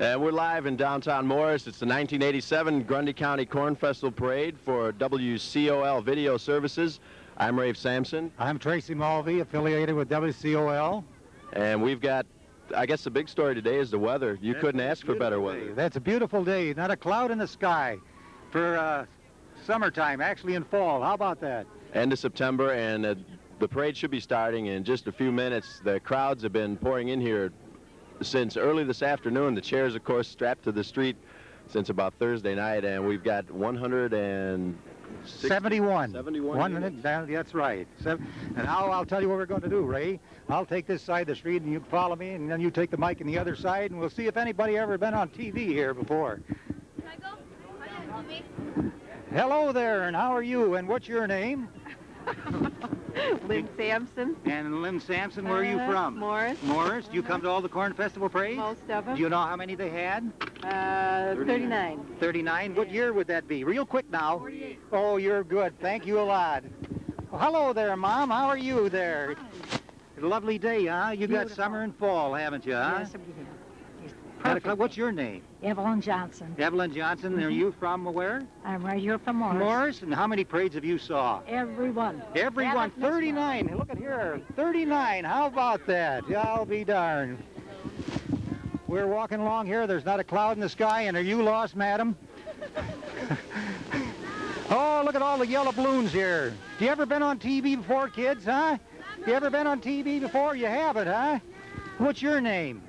And we're live in downtown Morris. It's the 1987 Grundy County Corn Festival Parade for WCOL Video Services. I'm Rafe Sampson. I'm Tracy Mulvey, affiliated with WCOL. And we've got, I guess the big story today is the weather. You couldn't ask for better weather. That's a beautiful day. Not a cloud in the sky for summertime, actually in fall. How about that? End of September, and the parade should be starting in just a few minutes. The crowds have been pouring in here since early this afternoon. The chairs, of course, strapped to the street since about Thursday night, and we've got 171. 100, that's right. And now I'll tell you what we're going to do, Ray. I'll take this side of the street, and you follow me, and then you take the mic on the other side, and we'll see if anybody ever been on TV here before. Can I go? Me? Hello there, and how are you, and what's your name? Lynn Sampson. And Lynn Sampson, where are you from? Morris. Morris. Do you come to all the Corn Festival parades? Most of them. Do you know how many they had? 39. 39? What year would that be? Real quick now. 48. Oh, you're good. Thank you a lot. Well, hello there, Mom. How are you there? Hi. A lovely day, huh? You got summer and fall, haven't you, huh? Yes, we have. What's your name? Evelyn Johnson. Evelyn Johnson. Are you from where? I'm right here from Morris. Morris. And how many parades have you saw? Everyone. Everyone. 39. Look at here. 39. How about that? Yeah, I'll be darned. We're walking along here. There's not a cloud in the sky. And are you lost, madam? Oh, look at all the yellow balloons here. You ever been on TV before, kids, huh? You ever been on TV before? You haven't, huh? What's your name?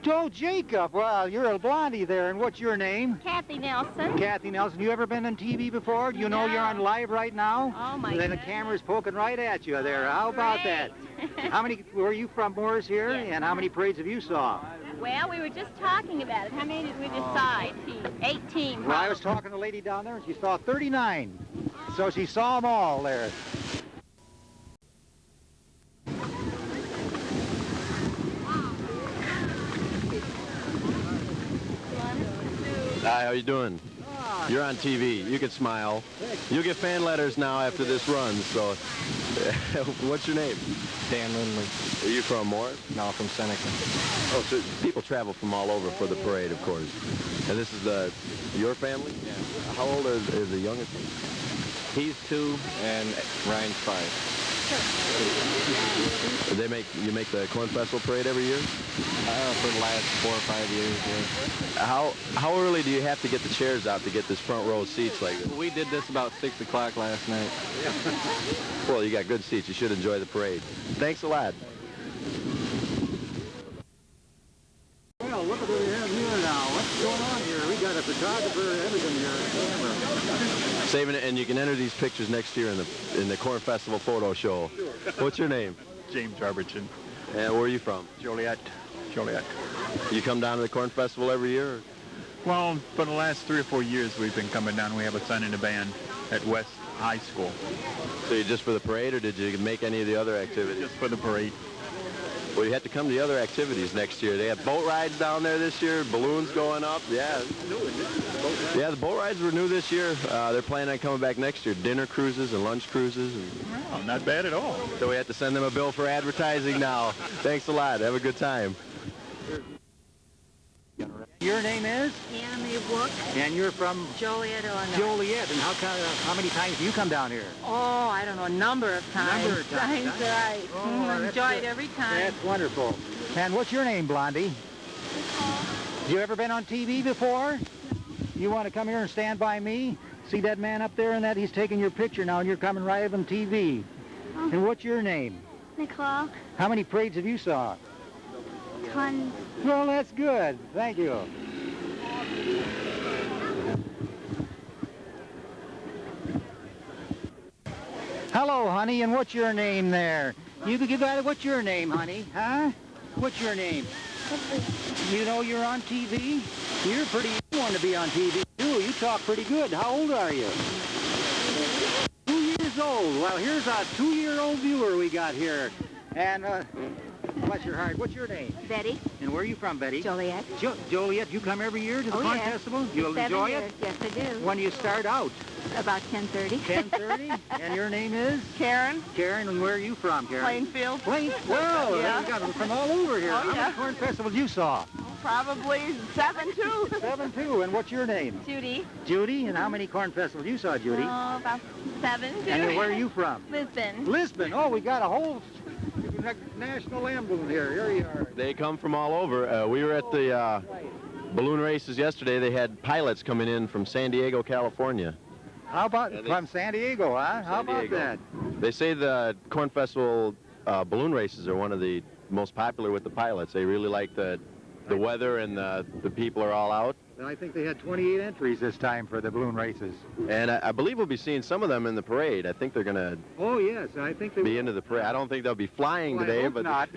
Oh, Jacob. Well, you're a blondie there. And what's your name? Kathy Nelson. Kathy Nelson. You ever been on TV before? Do you know you're on live right now? Oh, my Then the goodness. camera's poking right at you there. How about that? How many, were you from Morris here? Yes. And how many parades have you saw? Well, we were just talking about it. How many did we decide? 18. Well, I was talking to a lady down there, and she saw 39. So she saw them all there. Hi, how you doing? You're on TV. You can smile. You'll get fan letters now after this runs. So, what's your name? Dan Lindley. Are you from Morris? No, from Seneca. Oh, so people travel from all over for the parade, of course. And this is your family? Yeah. How old is the youngest? He's 2 and Ryan's 5. You make the Corn Festival parade every year? For the last 4 or 5 years, yeah. How early do you have to get the chairs out to get this front row seats like this? We did this about 6 o'clock last night. Well, you got good seats. You should enjoy the parade. Thanks a lot. Well, look at what we have here now. What's going on here? We got a photographer and everything here. Saving it, and you can enter these pictures next year in the Corn Festival photo show. What's your name? James Arbertson. And where are you from? Joliet. You come down to the Corn Festival every year? Well, for the last 3 or 4 years we've been coming down. We have a son in the band at West High School. So you just for the parade, or did you make any of the other activities? Just for the parade. Well, you have to come to the other activities next year. They have boat rides down there this year, balloons going up. Yeah. Yeah, the boat rides were new this year. They're planning on coming back next year. Dinner cruises and lunch cruises. Oh, not bad at all. So we have to send them a bill for advertising now. Thanks a lot. Have a good time. Your name is? Anna Mae Wook. And you're from Joliet, Illinois. Joliet. And how many times do you come down here? Oh, I don't know, a number of times. Number of times, huh? Right. Oh, that's Enjoy good. it every time. That's wonderful. And what's your name, Blondie? You ever been on TV before? You want to come here and stand by me? See that man up there and that? He's taking your picture now, and you're coming right on TV. And what's your name? Nicole. How many parades have you saw? Tons. Well, that's good. Thank you. Hello, honey, and what's your name there? You got it. What's your name, honey? Huh? What's your name? You know you're on TV? You're pretty young to be on TV, too. You talk pretty good. How old are you? 2 years old. Well, here's a 2-year-old viewer we got here. And, bless your heart, what's your name? Betty. And where are you from, Betty? Joliet. Joliet, you come every year to the Corn Festival? You'll 7 enjoy years. it? Yes, I do. When do you start out? About 10:30. 10:30? And your name is? Karen, Karen, and where are you from, Karen? Plainfield. Well, Yeah. you got them from all over here. Oh, How yeah. many Corn Festivals you saw? Probably 7-2. 7-2. And what's your name? Judy. Judy. And how many corn festivals you saw, Judy? Oh, about 7. And where are you from? Lisbon. Lisbon. Oh, we got a whole national emblem here. Here you are. They come from all over. We were at the balloon races yesterday. They had pilots coming in from San Diego, California. How about from San Diego, huh? How about that? They say the Corn Festival balloon races are one of the most popular with the pilots. They really like the weather, and the people are all out. And I think they had 28 entries this time for the balloon races. And I believe we'll be seeing some of them in the parade. I think they're going to Oh, yes. I think they be into the parade. I don't think they'll be flying Well, I today, hope but not.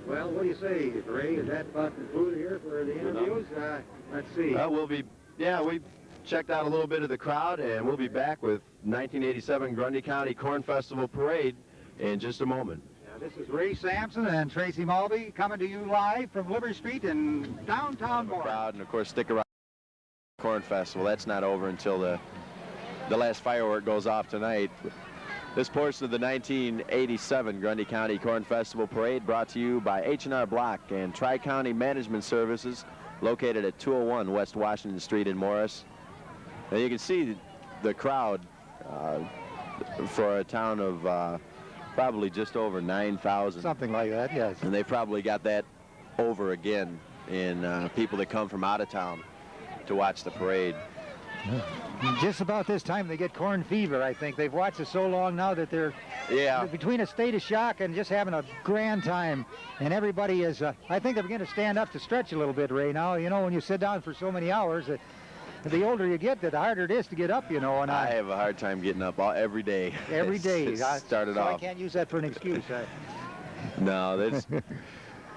Well, what do you say, Ray? Is that about concluded here for the interviews? Let's see. we checked out a little bit of the crowd, and we'll be back with 1987 Grundy County Corn Festival Parade in just a moment. This is Ray Sampson and Tracy Mulvey coming to you live from Liberty Street in downtown Morris. Crowd, and of course, stick around. Corn Festival, that's not over until the last firework goes off tonight. This portion of the 1987 Grundy County Corn Festival Parade brought to you by H&R Block and Tri-County Management Services, located at 201 West Washington Street in Morris. And you can see the crowd for a town of probably just over 9,000. Something like that, yes. And they probably got that over again in people that come from out of town to watch the parade. Just about this time they get corn fever, I think. They've watched it so long now that they're between a state of shock and just having a grand time. And everybody is, I think they're beginning to stand up to stretch a little bit, Ray, now. You know, when you sit down for so many hours, the older you get, the harder it is to get up, you know. And I have a hard time getting up every day. Every day. It started off. I can't use that for an excuse. No, there's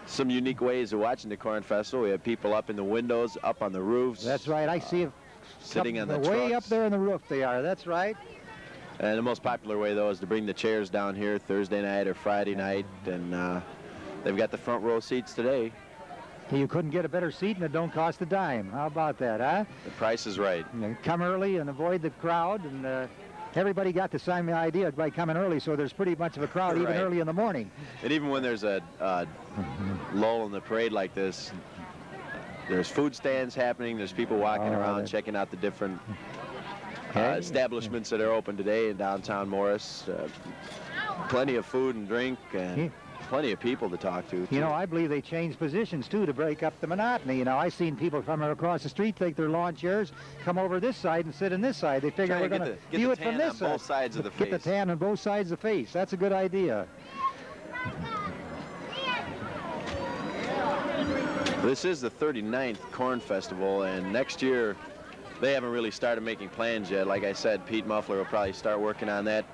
some unique ways of watching the Corn Festival. We have people up in the windows, up on the roofs. That's right. I see it. Sitting on the way trucks. up there on the roof they are. That's right. And the most popular way, though, is to bring the chairs down here Thursday night or Friday night. And they've got the front row seats today. You couldn't get a better seat, and it don't cost a dime. How about that, huh? The price is right. Come early and avoid the crowd, and everybody got the same idea by coming early, so there's pretty much of a crowd even early in the morning. And even when there's a lull in the parade like this, there's food stands happening. There's people walking around checking out the different establishments that are open today in downtown Morris. Plenty of food and drink, and plenty of people to talk to. You know, I believe they changed positions, too, to break up the monotony. You know, I've seen people from across the street take their lawn chairs, come over this side and sit in this side. They figure we're going to view it from this side. Both sides of the face. Get the tan on both sides of the face. That's a good idea. This is the 39th Corn Festival, and next year they haven't really started making plans yet. Like I said, Pete Muffler will probably start working on that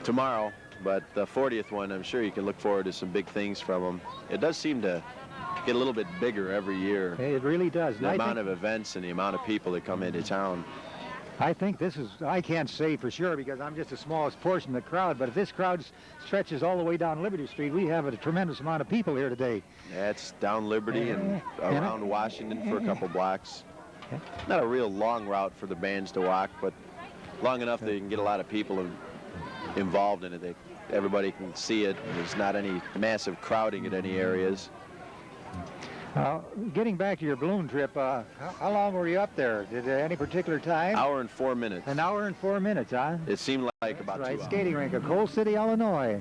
tomorrow. But the 40th one, I'm sure you can look forward to some big things from them. It does seem to get a little bit bigger every year. It really does. The amount of events and the amount of people that come into town. I think this is, I can't say for sure because I'm just the smallest portion of the crowd, but if this crowd stretches all the way down Liberty Street, we have a tremendous amount of people here today. Yeah, it's down Liberty and around Washington for a couple blocks. Not a real long route for the bands to walk, but long enough that you can get a lot of people involved in it. Everybody can see it. There's not any massive crowding at any areas. Getting back to your balloon trip, how long were you up there? Did any particular time? Hour and 4 minutes. An hour and 4 minutes, huh? It seemed like about 2 hours. Skating rink of Coal City, Illinois.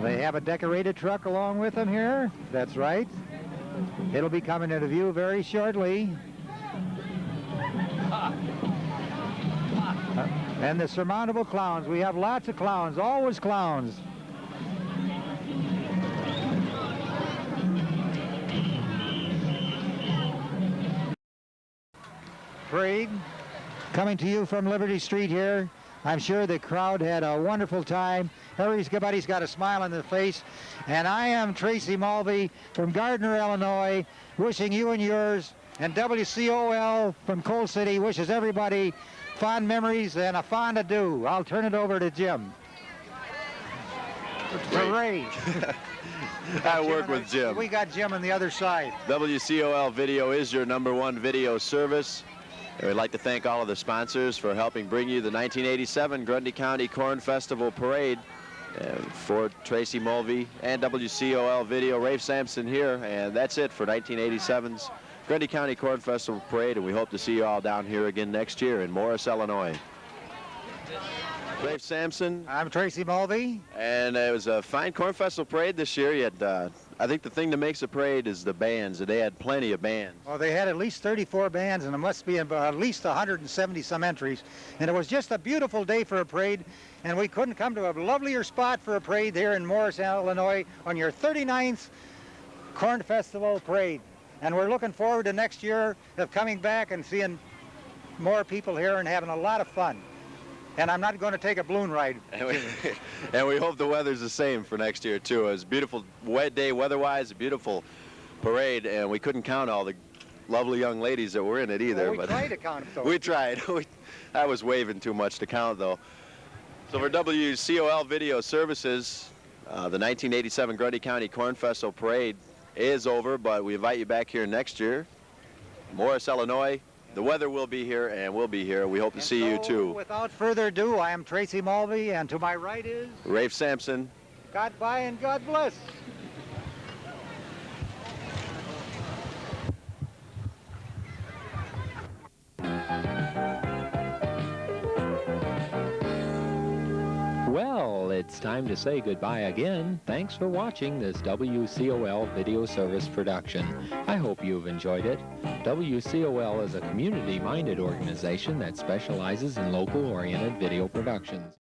They have a decorated truck along with them here. That's right. It'll be coming into view very shortly. And the surmountable clowns. We have lots of clowns, always clowns. Craig, coming to you from Liberty Street here. I'm sure the crowd had a wonderful time. Everybody's got a smile on their face. And I am Tracy Mulvey from Gardner, Illinois, wishing you and yours, and WCOL from Coal City wishes everybody fond memories and a fond adieu. I'll turn it over to Jim. Hooray. I work with Jim. We got Jim on the other side. WCOL Video is your #1 video service. And we'd like to thank all of the sponsors for helping bring you the 1987 Grundy County Corn Festival Parade. And for Tracy Mulvey and WCOL Video, Rafe Sampson here, and that's it for 1987's Grundy County Corn Festival Parade, and we hope to see you all down here again next year in Morris, Illinois. Rafe Sampson. I'm Tracy Mulvey. And it was a fine Corn Festival Parade this year. You had, I think the thing that makes a parade is the bands. They had plenty of bands. Well, they had at least 34 bands, and there must be at least 170 some entries. And it was just a beautiful day for a parade, and we couldn't come to a lovelier spot for a parade here in Morris, Illinois, on your 39th Corn Festival Parade. And we're looking forward to next year of coming back and seeing more people here and having a lot of fun. And I'm not going to take a balloon ride. And we hope the weather's the same for next year, too. It was a beautiful wet day weather-wise, a beautiful parade, and we couldn't count all the lovely young ladies that were in it either. Well, we tried to count them, though. We tried. I was waving too much to count, though. So for WCOL Video Services, the 1987 Grundy County Corn Festival Parade is over, but we invite you back here next year. Morris, Illinois. The weather will be here, and we'll be here. We hope to see you, too. Without further ado, I am Tracy Mulvey, and to my right is... Rafe Sampson. God bye and God bless. Well, it's time to say goodbye again. Thanks for watching this WCOL Video Service production. I hope you've enjoyed it. WCOL is a community-minded organization that specializes in local-oriented video productions.